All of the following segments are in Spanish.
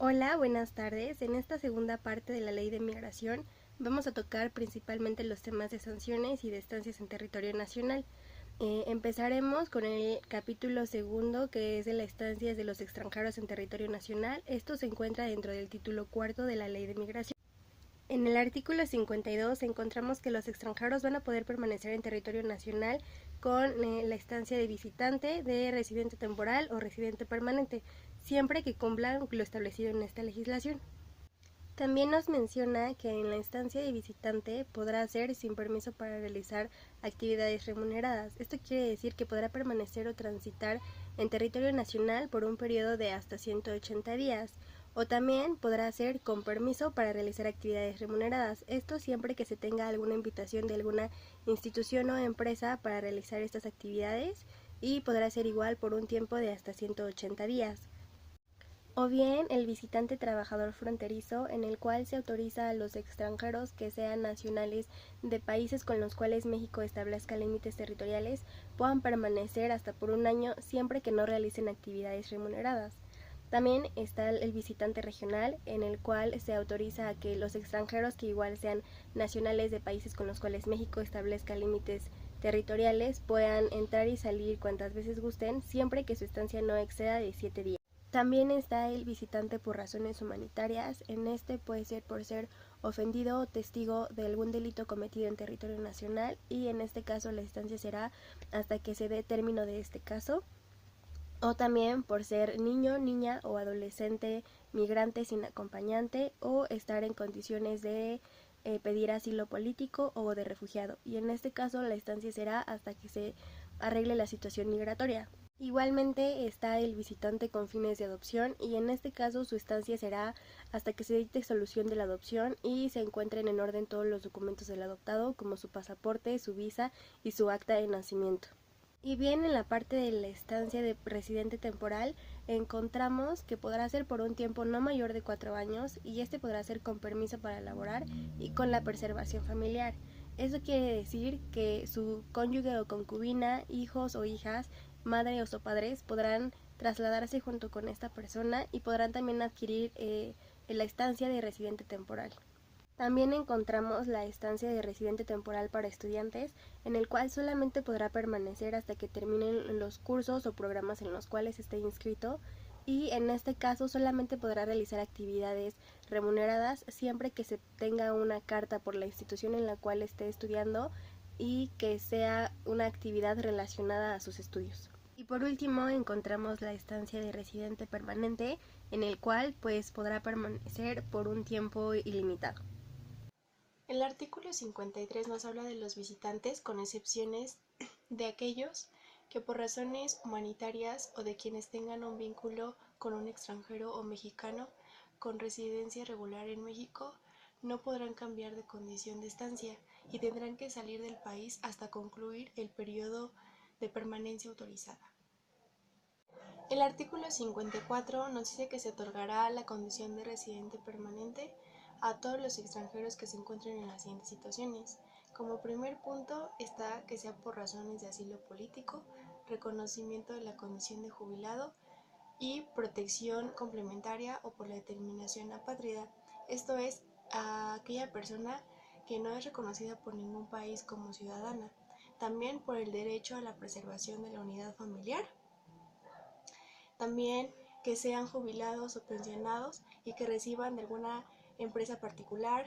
Hola, buenas tardes. En esta segunda parte de la Ley de Migración vamos a tocar principalmente los temas de sanciones y de estancias en territorio nacional. Empezaremos con el capítulo segundo, que es de las estancias de los extranjeros en territorio nacional. Esto se encuentra dentro del título cuarto de la Ley de Migración. En el artículo 52 encontramos que los extranjeros van a poder permanecer en territorio nacional con la estancia de visitante, de residente temporal o residente permanente, siempre que cumplan lo establecido en esta legislación. También nos menciona que en la estancia de visitante podrá ser sin permiso para realizar actividades remuneradas. Esto quiere decir que podrá permanecer o transitar en territorio nacional por un periodo de hasta 180 días. O también podrá ser con permiso para realizar actividades remuneradas. Esto siempre que se tenga alguna invitación de alguna institución o empresa para realizar estas actividades, y podrá ser igual por un tiempo de hasta 180 días. O bien el visitante trabajador fronterizo, en el cual se autoriza a los extranjeros que sean nacionales de países con los cuales México establezca límites territoriales puedan permanecer hasta por un año siempre que no realicen actividades remuneradas. También está el visitante regional, en el cual se autoriza a que los extranjeros que igual sean nacionales de países con los cuales México establezca límites territoriales puedan entrar y salir cuantas veces gusten, siempre que su estancia no exceda de 7 días. También está el visitante por razones humanitarias. En este puede ser por ser ofendido o testigo de algún delito cometido en territorio nacional, y en este caso la estancia será hasta que se dé término de este caso. O también por ser niño, niña o adolescente migrante sin acompañante, o estar en condiciones de pedir asilo político o de refugiado, y en este caso la estancia será hasta que se arregle la situación migratoria. Igualmente está el visitante con fines de adopción, y en este caso su estancia será hasta que se dicte solución de la adopción y se encuentren en orden todos los documentos del adoptado, como su pasaporte, su visa y su acta de nacimiento. Y bien, en la parte de la estancia de residente temporal encontramos que podrá ser por un tiempo no mayor de 4 años, y este podrá ser con permiso para laborar y con la preservación familiar. Eso quiere decir que su cónyuge o concubina, hijos o hijas, madres o padres podrán trasladarse junto con esta persona y podrán también adquirir la estancia de residente temporal. También encontramos la estancia de residente temporal para estudiantes, en el cual solamente podrá permanecer hasta que terminen los cursos o programas en los cuales esté inscrito, y en este caso solamente podrá realizar actividades remuneradas siempre que se tenga una carta por la institución en la cual esté estudiando y que sea una actividad relacionada a sus estudios. Y por último encontramos la estancia de residente permanente, en el cual pues podrá permanecer por un tiempo ilimitado. El artículo 53 nos habla de los visitantes, con excepciones de aquellos que por razones humanitarias o de quienes tengan un vínculo con un extranjero o mexicano con residencia regular en México no podrán cambiar de condición de estancia y tendrán que salir del país hasta concluir el periodo de permanencia autorizada. El artículo 54 nos dice que se otorgará la condición de residente permanente a todos los extranjeros que se encuentren en las siguientes situaciones. Como primer punto está que sea por razones de asilo político, reconocimiento de la condición de jubilado y protección complementaria o por la determinación apátrida. Esto es, a aquella persona que no es reconocida por ningún país como ciudadana. También por el derecho a la preservación de la unidad familiar. También que sean jubilados o pensionados y que reciban de alguna empresa particular,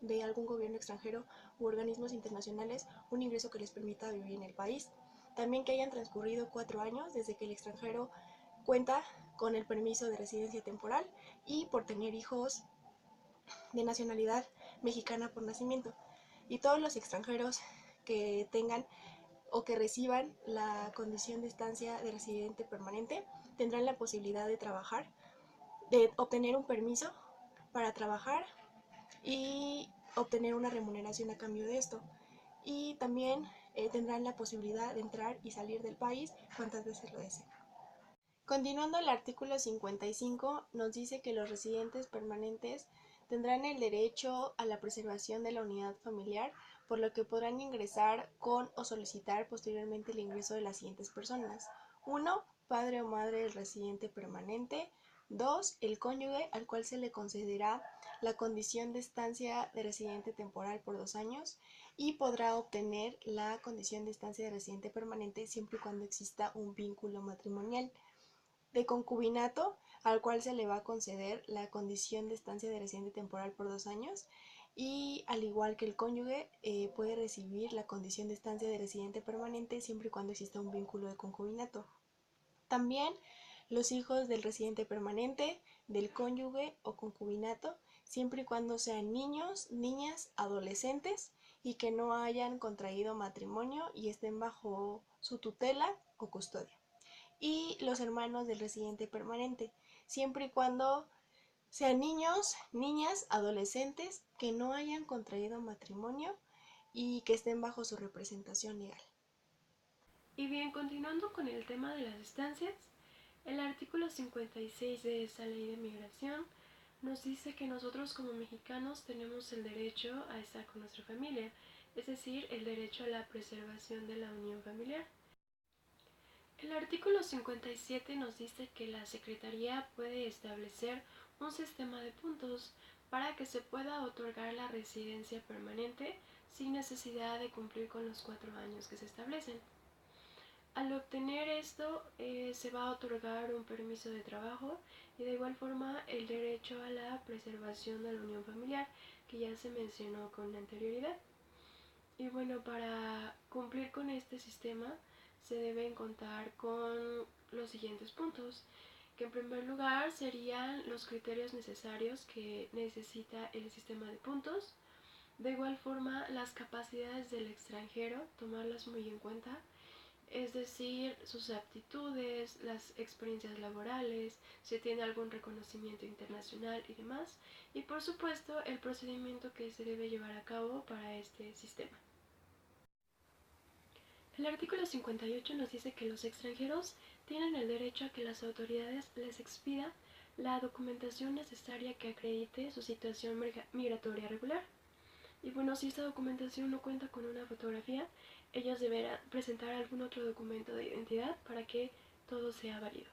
de algún gobierno extranjero u organismos internacionales un ingreso que les permita vivir en el país. También que hayan transcurrido 4 años desde que el extranjero cuenta con el permiso de residencia temporal y por tener hijos de nacionalidad mexicana por nacimiento. Y todos los extranjeros que tengan o que reciban la condición de estancia de residente permanente tendrán la posibilidad de trabajar, de obtener un permiso para trabajar y obtener una remuneración a cambio de esto. Y también tendrán la posibilidad de entrar y salir del país cuantas veces lo deseen. Continuando, el artículo 55 nos dice que los residentes permanentes tendrán el derecho a la preservación de la unidad familiar, por lo que podrán ingresar con o solicitar posteriormente el ingreso de las siguientes personas. 1. Padre o madre del residente permanente. 2. El cónyuge, al cual se le concederá la condición de estancia de residente temporal por 2 años y podrá obtener la condición de estancia de residente permanente siempre y cuando exista un vínculo matrimonial. De concubinato, al cual se le va a conceder la condición de estancia de residente temporal por 2 años y al igual que el cónyuge puede recibir la condición de estancia de residente permanente siempre y cuando exista un vínculo de concubinato. También los hijos del residente permanente, del cónyuge o concubinato, siempre y cuando sean niños, niñas, adolescentes y que no hayan contraído matrimonio y estén bajo su tutela o custodia. Y los hermanos del residente permanente, siempre y cuando sean niños, niñas, adolescentes que no hayan contraído matrimonio y que estén bajo su representación legal. Y bien, continuando con el tema de las estancias, el artículo 56 de esta ley de migración nos dice que nosotros como mexicanos tenemos el derecho a estar con nuestra familia, es decir, el derecho a la preservación de la unión familiar. El artículo 57 nos dice que la Secretaría puede establecer un sistema de puntos para que se pueda otorgar la residencia permanente sin necesidad de cumplir con los 4 años que se establecen. Al obtener esto, se va a otorgar un permiso de trabajo y de igual forma el derecho a la preservación de la unión familiar, que ya se mencionó con anterioridad. Y bueno, para cumplir con este sistema se deben contar con los siguientes puntos, que en primer lugar serían los criterios necesarios que necesita el sistema de puntos. De igual forma, las capacidades del extranjero, tomarlas muy en cuenta, es decir, sus aptitudes, las experiencias laborales, si tiene algún reconocimiento internacional y demás, y por supuesto el procedimiento que se debe llevar a cabo para este sistema. El artículo 58 nos dice que los extranjeros tienen el derecho a que las autoridades les expidan la documentación necesaria que acredite su situación migratoria regular. Y bueno, si esta documentación no cuenta con una fotografía, ellos deberán presentar algún otro documento de identidad para que todo sea válido.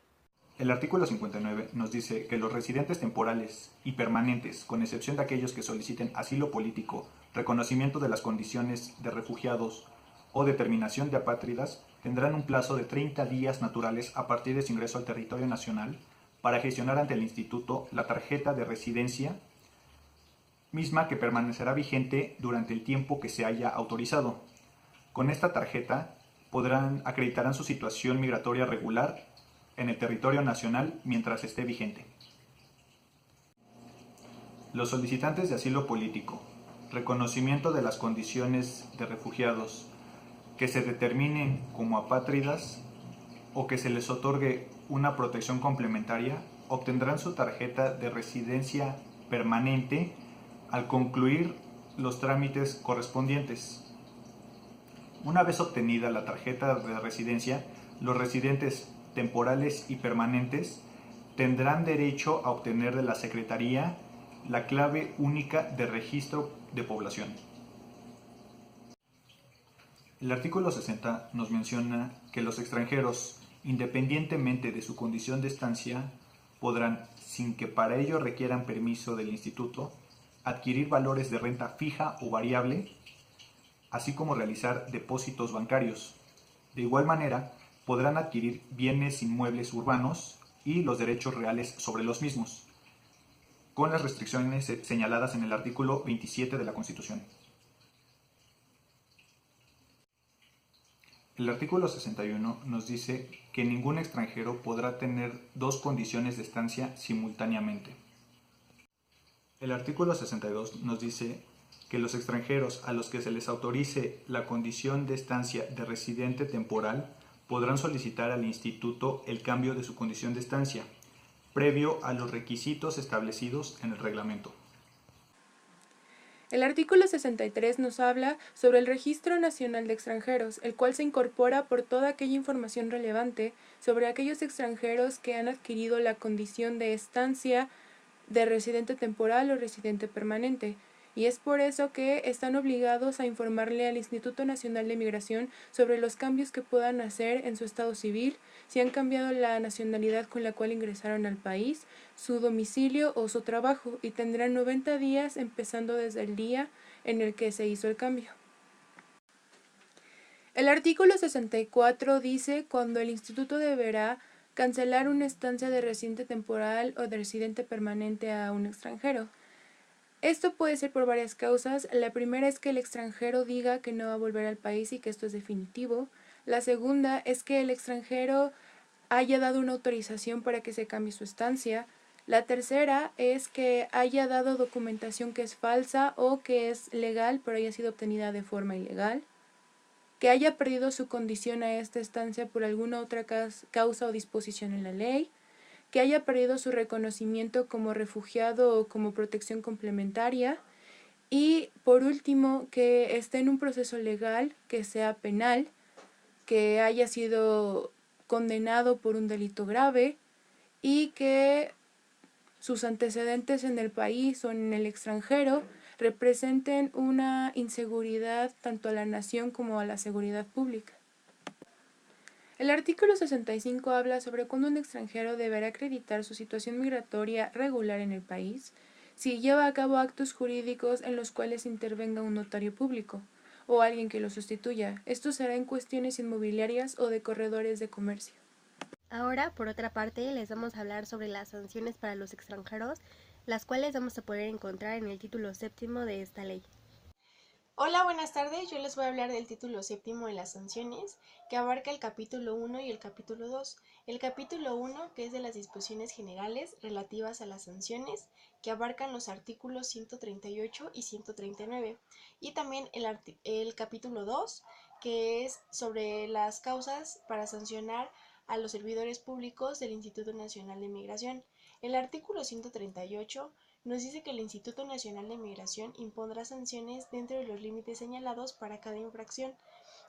El artículo 59 nos dice que los residentes temporales y permanentes, con excepción de aquellos que soliciten asilo político, reconocimiento de las condiciones de refugiados o determinación de apátridas, tendrán un plazo de 30 días naturales a partir de su ingreso al territorio nacional para gestionar ante el Instituto la tarjeta de residencia, misma que permanecerá vigente durante el tiempo que se haya autorizado. Con esta tarjeta acreditarán su situación migratoria regular en el territorio nacional mientras esté vigente. Los solicitantes de asilo político, reconocimiento de las condiciones de refugiados, que se determinen como apátridas o que se les otorgue una protección complementaria, obtendrán su tarjeta de residencia permanente al concluir los trámites correspondientes. Una vez obtenida la tarjeta de residencia, los residentes temporales y permanentes tendrán derecho a obtener de la Secretaría la clave única de registro de población. El artículo 60 nos menciona que los extranjeros, independientemente de su condición de estancia, podrán, sin que para ello requieran permiso del Instituto, adquirir valores de renta fija o variable, así como realizar depósitos bancarios. De igual manera, podrán adquirir bienes inmuebles urbanos y los derechos reales sobre los mismos, con las restricciones señaladas en el artículo 27 de la Constitución. El artículo 61 nos dice que ningún extranjero podrá tener dos condiciones de estancia simultáneamente. El artículo 62 nos dice que los extranjeros a los que se les autorice la condición de estancia de residente temporal podrán solicitar al Instituto el cambio de su condición de estancia, previo a los requisitos establecidos en el reglamento. El artículo 63 nos habla sobre el Registro Nacional de Extranjeros, el cual se incorpora por toda aquella información relevante sobre aquellos extranjeros que han adquirido la condición de estancia de residente temporal o residente permanente. y es por eso que están obligados a informarle al Instituto Nacional de Migración sobre los cambios que puedan hacer en su estado civil, si han cambiado la nacionalidad con la cual ingresaron al país, su domicilio o su trabajo, y tendrán 90 días empezando desde el día en el que se hizo el cambio. El artículo 64 dice cuando el instituto deberá cancelar una estancia de residente temporal o de residente permanente a un extranjero. Esto puede ser por varias causas. La primera es que el extranjero diga que no va a volver al país y que esto es definitivo. La segunda es que el extranjero haya dado una autorización para que se cambie su estancia. La tercera es que haya dado documentación que es falsa o que es legal pero haya sido obtenida de forma ilegal. Que haya perdido su condición a esta estancia por alguna otra causa o disposición en la ley, que haya perdido su reconocimiento como refugiado o como protección complementaria, y por último, que esté en un proceso legal, que sea penal, que haya sido condenado por un delito grave y que sus antecedentes en el país o en el extranjero representen una inseguridad tanto a la nación como a la seguridad pública. El artículo 65 habla sobre cuándo un extranjero deberá acreditar su situación migratoria regular en el país si lleva a cabo actos jurídicos en los cuales intervenga un notario público o alguien que lo sustituya. Esto será en cuestiones inmobiliarias o de corredores de comercio. Ahora, por otra parte, les vamos a hablar sobre las sanciones para los extranjeros, las cuales vamos a poder encontrar en el título 7º de esta ley. Hola, buenas tardes. Yo les voy a hablar del título 7º de las sanciones, que abarca el capítulo 1 y el capítulo 2. El capítulo 1, que es de las disposiciones generales relativas a las sanciones, que abarcan los artículos 138 y 139. Y también el capítulo 2, que es sobre las causas para sancionar a los servidores públicos del Instituto Nacional de Migración. El artículo 138 nos dice que el Instituto Nacional de Migración impondrá sanciones dentro de los límites señalados para cada infracción,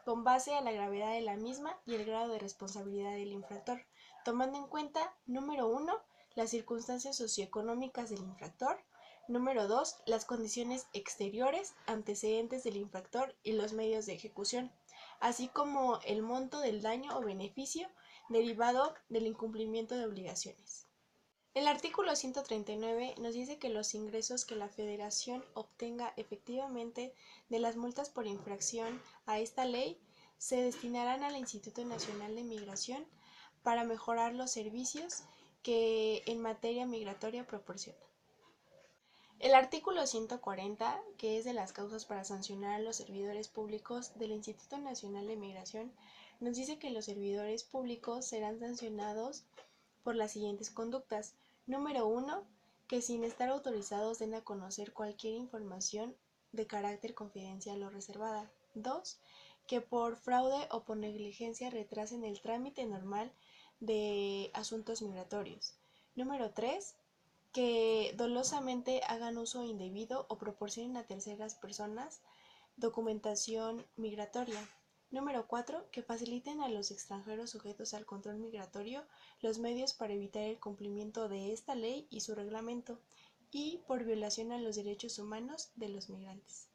con base a la gravedad de la misma y el grado de responsabilidad del infractor, tomando en cuenta, número 1, las circunstancias socioeconómicas del infractor, número 2, las condiciones exteriores, antecedentes del infractor y los medios de ejecución, así como el monto del daño o beneficio derivado del incumplimiento de obligaciones. El artículo 139 nos dice que los ingresos que la Federación obtenga efectivamente de las multas por infracción a esta ley se destinarán al Instituto Nacional de Migración para mejorar los servicios que en materia migratoria proporciona. El artículo 140, que es de las causas para sancionar a los servidores públicos del Instituto Nacional de Migración, nos dice que los servidores públicos serán sancionados por las siguientes conductas. Número 1, que sin estar autorizados den a conocer cualquier información de carácter confidencial o reservada. 2, que por fraude o por negligencia retrasen el trámite normal de asuntos migratorios. Número 3, que dolosamente hagan uso indebido o proporcionen a terceras personas documentación migratoria. Número 4. Que faciliten a los extranjeros sujetos al control migratorio los medios para evitar el cumplimiento de esta ley y su reglamento, y por violación a los derechos humanos de los migrantes.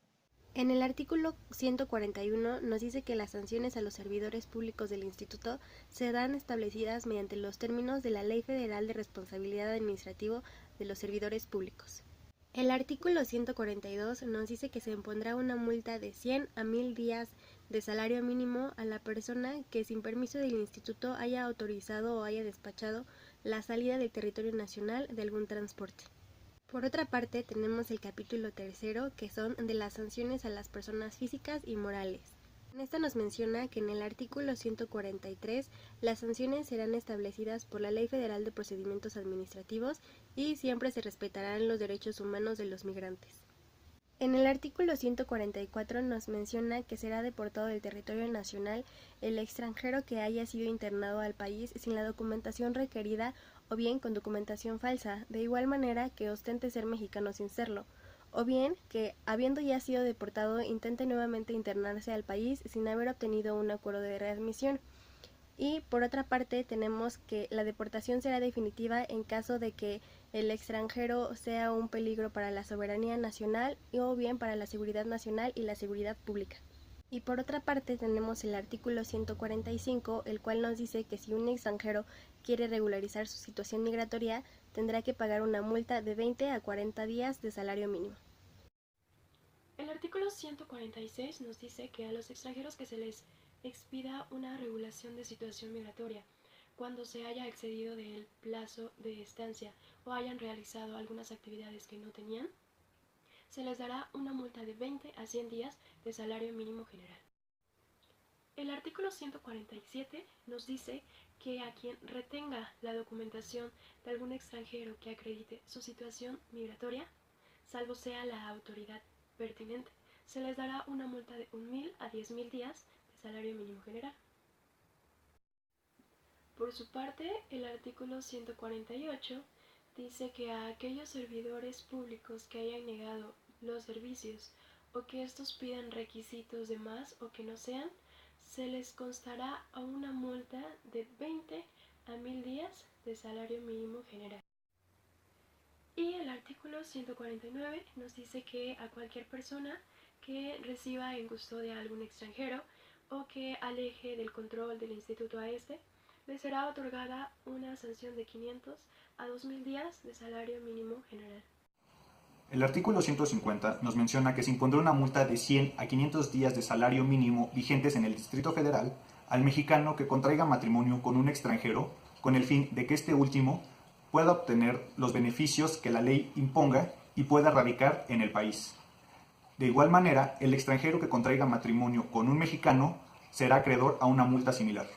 En el artículo 141 nos dice que las sanciones a los servidores públicos del Instituto serán establecidas mediante los términos de la Ley Federal de Responsabilidad Administrativa de los Servidores Públicos. El artículo 142 nos dice que se impondrá una multa de 100 a 1000 días de salario mínimo a la persona que sin permiso del instituto haya autorizado o haya despachado la salida del territorio nacional de algún transporte. Por otra parte, tenemos el capítulo 3, que son de las sanciones a las personas físicas y morales. En esta nos menciona que en el artículo 143 las sanciones serán establecidas por la Ley Federal de Procedimientos Administrativos y siempre se respetarán los derechos humanos de los migrantes. En el artículo 144 nos menciona que será deportado del territorio nacional el extranjero que haya sido internado al país sin la documentación requerida o bien con documentación falsa, de igual manera que ostente ser mexicano sin serlo, o bien que, habiendo ya sido deportado, intente nuevamente internarse al país sin haber obtenido un acuerdo de readmisión. Y por otra parte tenemos que la deportación será definitiva en caso de que el extranjero sea un peligro para la soberanía nacional o bien para la seguridad nacional y la seguridad pública. Y por otra parte tenemos el artículo 145, el cual nos dice que si un extranjero quiere regularizar su situación migratoria, tendrá que pagar una multa de 20 a 40 días de salario mínimo. El artículo 146 nos dice que a los extranjeros que se les expida una regulación de situación migratoria cuando se haya excedido del plazo de estancia o hayan realizado algunas actividades que no tenían, se les dará una multa de 20 a 100 días de salario mínimo general. El artículo 147 nos dice que a quien retenga la documentación de algún extranjero que acredite su situación migratoria, salvo sea la autoridad pertinente, se les dará una multa de 1.000 a 10.000 días de salario mínimo general. Por su parte, el artículo 148 dice que a aquellos servidores públicos que hayan negado los servicios o que estos pidan requisitos de más o que no sean, se les constará a una multa de 20 a 1.000 días de salario mínimo general. Y el artículo 149 nos dice que a cualquier persona que reciba en custodia a algún extranjero o que aleje del control del instituto a este, le será otorgada una sanción de 500 a 2.000 días de salario mínimo general. El artículo 150 nos menciona que se impondrá una multa de 100 a 500 días de salario mínimo vigentes en el Distrito Federal al mexicano que contraiga matrimonio con un extranjero con el fin de que este último pueda obtener los beneficios que la ley imponga y pueda radicar en el país. De igual manera, el extranjero que contraiga matrimonio con un mexicano será acreedor a una multa similar.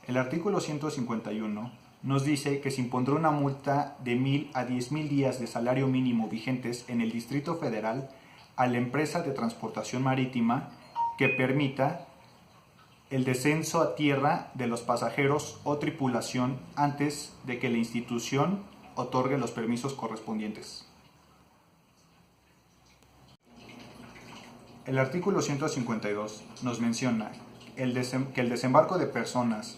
El artículo 151 nos dice que se impondrá una multa de 1.000 a 10.000 días de salario mínimo vigentes en el Distrito Federal a la empresa de transportación marítima que permita el descenso a tierra de los pasajeros o tripulación antes de que la institución otorgue los permisos correspondientes. El artículo 152 nos menciona que el desembarco de personas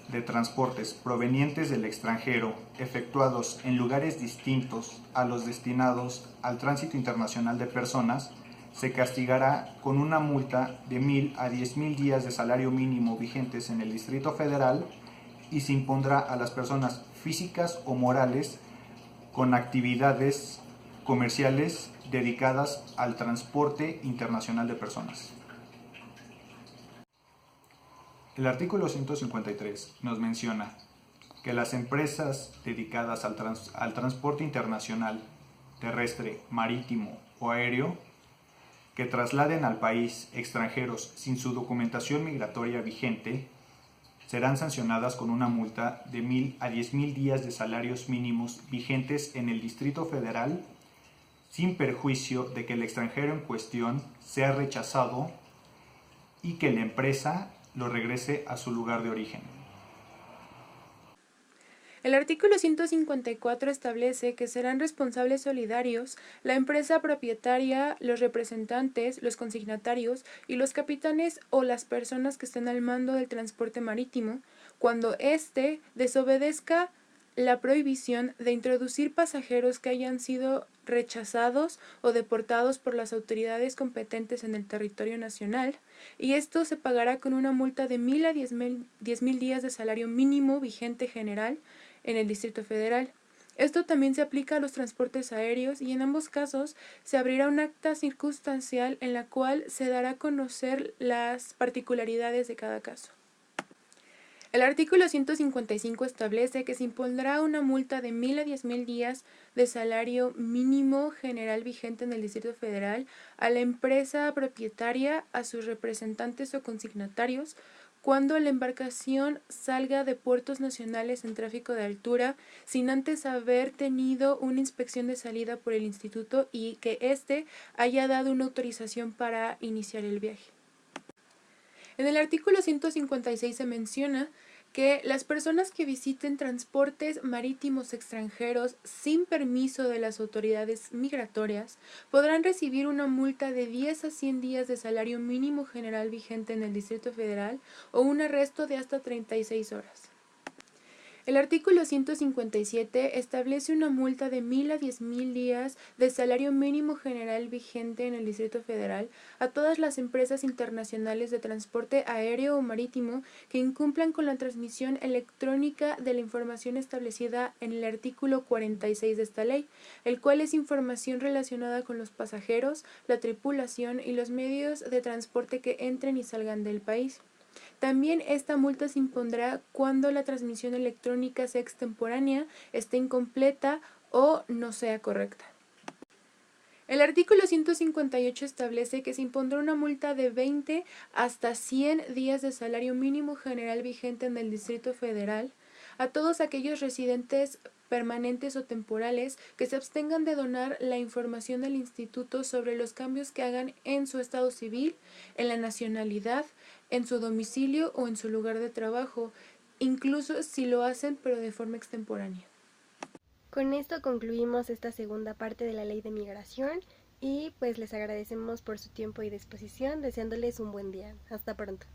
de transportes provenientes del extranjero efectuados en lugares distintos a los destinados al tránsito internacional de personas se castigará con una multa de 1.000 a 10.000 días de salario mínimo vigentes en el Distrito Federal y se impondrá a las personas físicas o morales con actividades comerciales dedicadas al transporte internacional de personas. El artículo 153 nos menciona que las empresas dedicadas al transporte internacional, terrestre, marítimo o aéreo que trasladen al país extranjeros sin su documentación migratoria vigente serán sancionadas con una multa de 1.000 a 10.000 días de salarios mínimos vigentes en el Distrito Federal sin perjuicio de que el extranjero en cuestión sea rechazado y que la empresa lo regrese a su lugar de origen. El artículo 154 establece que serán responsables solidarios la empresa propietaria, los representantes, los consignatarios y los capitanes o las personas que estén al mando del transporte marítimo cuando éste desobedezca la prohibición de introducir pasajeros que hayan sido rechazados o deportados por las autoridades competentes en el territorio nacional, y esto se pagará con una multa de 1.000 a 10.000 días de salario mínimo vigente general en el Distrito Federal. Esto también se aplica a los transportes aéreos y en ambos casos se abrirá un acta circunstancial en la cual se dará a conocer las particularidades de cada caso. El artículo 155 establece que se impondrá una multa de 1.000 a 10.000 días de salario mínimo general vigente en el Distrito Federal a la empresa propietaria, a sus representantes o consignatarios, cuando la embarcación salga de puertos nacionales en tráfico de altura sin antes haber tenido una inspección de salida por el instituto y que éste haya dado una autorización para iniciar el viaje. En el artículo 156 se menciona que las personas que visiten transportes marítimos extranjeros sin permiso de las autoridades migratorias podrán recibir una multa de 10 a 100 días de salario mínimo general vigente en el Distrito Federal o un arresto de hasta 36 horas. El artículo 157 establece una multa de 1,000 a 10,000 días de salario mínimo general vigente en el Distrito Federal a todas las empresas internacionales de transporte aéreo o marítimo que incumplan con la transmisión electrónica de la información establecida en el artículo 46 de esta ley, el cual es información relacionada con los pasajeros, la tripulación y los medios de transporte que entren y salgan del país. También esta multa se impondrá cuando la transmisión electrónica sea extemporánea, esté incompleta o no sea correcta. El artículo 158 establece que se impondrá una multa de 20 hasta 100 días de salario mínimo general vigente en el Distrito Federal a todos aquellos residentes permanentes o temporales que se abstengan de donar la información del instituto sobre los cambios que hagan en su estado civil, en la nacionalidad, en su domicilio o en su lugar de trabajo, incluso si lo hacen pero de forma extemporánea. Con esto concluimos esta segunda parte de la Ley de Migración y pues les agradecemos por su tiempo y disposición, deseándoles un buen día. Hasta pronto.